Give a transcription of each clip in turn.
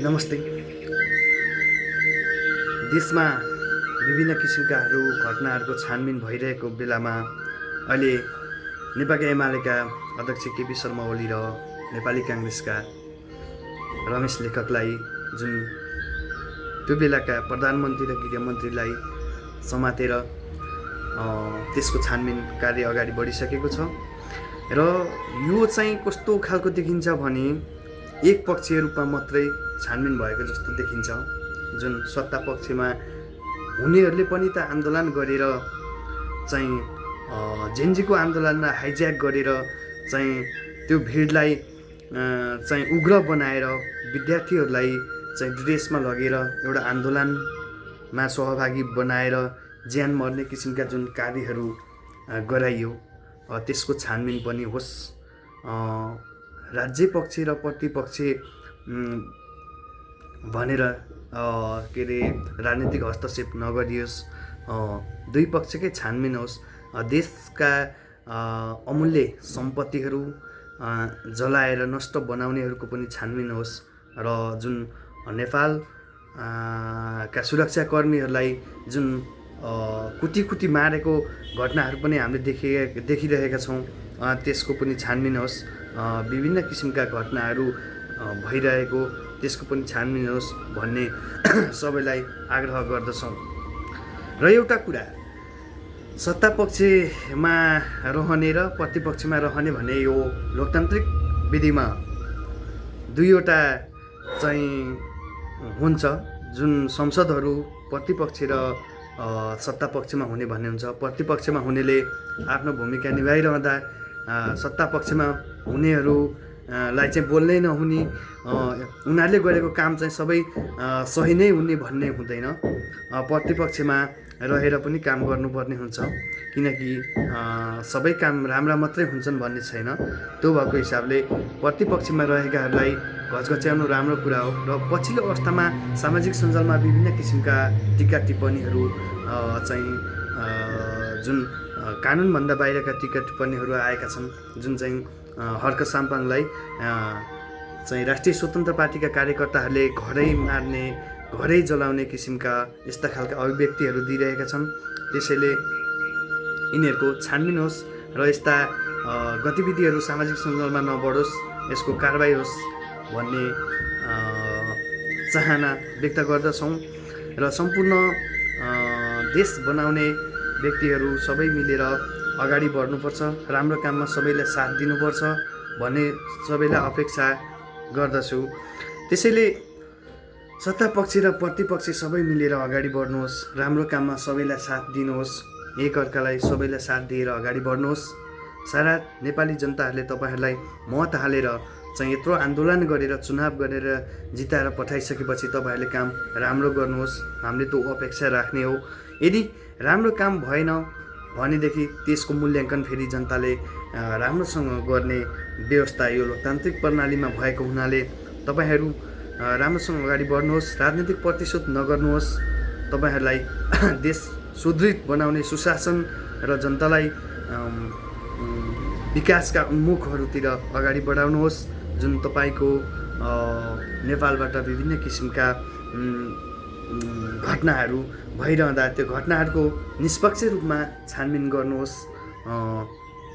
नमस्ते। देशमा विभिन्न किसिमकाहरू घटनाहरूको छानबिन भइरहेको बेलामा अहिले नेपाली एमालेका अध्यक्ष केपी शर्मा ओली र नेपाली काङ्ग्रेसका रमेश लेखकलाई जुन त्यो बेलाका प्रधानमन्त्री र गृहमन्त्रीलाई समातेर त्यसको छानबिन कार्य अगाडि बढिसकेको छ र यो चाहिँ कस्तो खालको देखिन्छ भने एकपक्षीय रूपमा मात्रै छानबिन भएको जस्तो देखिन्छ। जुन सत्ता पक्षमा हुनेहरूले पनि त आन्दोलन गरेर चाहिँ जेनजीको आन्दोलनलाई हाइज्याक गरेर चाहिँ त्यो भिडलाई चाहिँ उग्र बनाएर विद्यार्थीहरूलाई चाहिँ ड्रेसमा लगेर एउटा आन्दोलनमा सहभागी बनाएर ज्यान मर्ने किसिमका जुन कार्यहरू गराइयो त्यसको छानबिन पनि होस्, राज्य पक्ष र प्रतिपक्ष भनेर के अरे राजनीतिक हस्तक्षेप नगरियोस्, दुई पक्षकै छानबिन होस्, देशका अमूल्य सम्पत्तिहरू जलाएर नष्ट बनाउनेहरूको पनि छानबिन होस् र जुन नेपाल का सुरक्षाकर्मीहरूलाई जुन कुटी मारेको घटनाहरू पनि हामीले देखिरहेका छौँ, त्यसको पनि छानबिन होस्। विभिन्न किसिमका घटनाहरू भइरहेको त्यसको पनि छानबिन होस् भन्ने सबैलाई आग्रह गर्दछौँ। र एउटा कुरा, सत्ता पक्षमा रहने र प्रतिपक्षमा रहने भन्ने यो लोकतान्त्रिक विधिमा दुईवटा चाहिँ हुन्छ। जुन संसदहरू प्रतिपक्ष र सत्ता पक्षमा हुने भन्ने हुन्छ। प्रतिपक्षमा हुनेले आफ्नो भूमिका निभाइरहँदा सत्ता पक्षमा हुनेहरूलाई चाहिँ बोल्नै नहुने, उनीहरूले गरेको काम चाहिँ सबै सही नै हुने भन्ने हुँदैन। प्रतिपक्षमा रहेर पनि काम गर्नुपर्ने हुन्छ, किनकि सबै काम राम्रा मात्रै हुन्छन् भन्ने छैन। त्यो भएको हिसाबले प्रतिपक्षमा रहेकाहरूलाई घचघच्याउनु राम्रो कुरा हो। र पछिल्लो अवस्थामा सामाजिक सञ्जालमा विभिन्न किसिमका टिका टिप्पणीहरू चाहिँ जुन कानुनभन्दा बाहिरका टिका टिप्पणीहरू आएका छन्, जुन चाहिँ हर्क साम्पाङलाई चाहिँ राष्ट्रिय स्वतन्त्र पार्टीका कार्यकर्ताहरूले घरै मार्ने, घरै जलाउने किसिमका यस्ता खालका अभिव्यक्तिहरू दिइरहेका छन्। त्यसैले यिनीहरूको छानबिन होस् र यस्ता गतिविधिहरू सामाजिक सञ्जालमा नबढोस्, यसको कारबाही होस् भन्ने चाहना व्यक्त गर्दछौँ। र सम्पूर्ण देश बनाउने व्यक्तिहरू सबै मिलेर अगाडि बढ्नुपर्छ, राम्रो काममा सबैलाई साथ दिनुपर्छ भन्ने सबैलाई अपेक्षा गर्दछु। त्यसैले सत्ता पक्ष र प्रतिपक्ष सबै मिलेर अगाडि बढ्नुहोस्, राम्रो काममा सबैलाई साथ दिनुहोस्, एकअर्कालाई सबैलाई साथ दिएर अगाडि बढ्नुहोस्। सारा नेपाली जनताहरूले तपाईँहरूलाई मत हालेर चाहिँ यत्रो आन्दोलन गरेर चुनाव गरेर जिताएर पठाइसकेपछि तपाईँहरूले काम राम्रो गर्नुहोस्, हामीले त्यो अपेक्षा राख्ने हो। यदि राम्रो काम भएन भनेदेखि त्यसको मूल्याङ्कन फेरि जनताले राम्रोसँग गर्ने व्यवस्था यो लोकतान्त्रिक प्रणालीमा भएको हुनाले तपाईँहरू राम्रोसँग अगाडि बढ्नुहोस्, राजनीतिक प्रतिशोध नगर्नुहोस्, तपाईँहरूलाई देश सुदृढ बनाउने सुशासन र जनतालाई विकासका उन्मुखहरूतिर अगाडि बढाउनुहोस्। जुन तपाईँको नेपालबाट विभिन्न किसिमका घटनाहरू भइरहँदा त्यो घटनाहरूको निष्पक्ष रूपमा छानबिन गर्नुहोस्,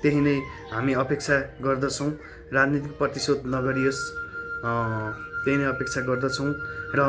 त्यही नै हामी अपेक्षा गर्दछौँ। राजनीतिक प्रतिशोध नगरियोस्, त्यही नै अपेक्षा गर्दछौँ। र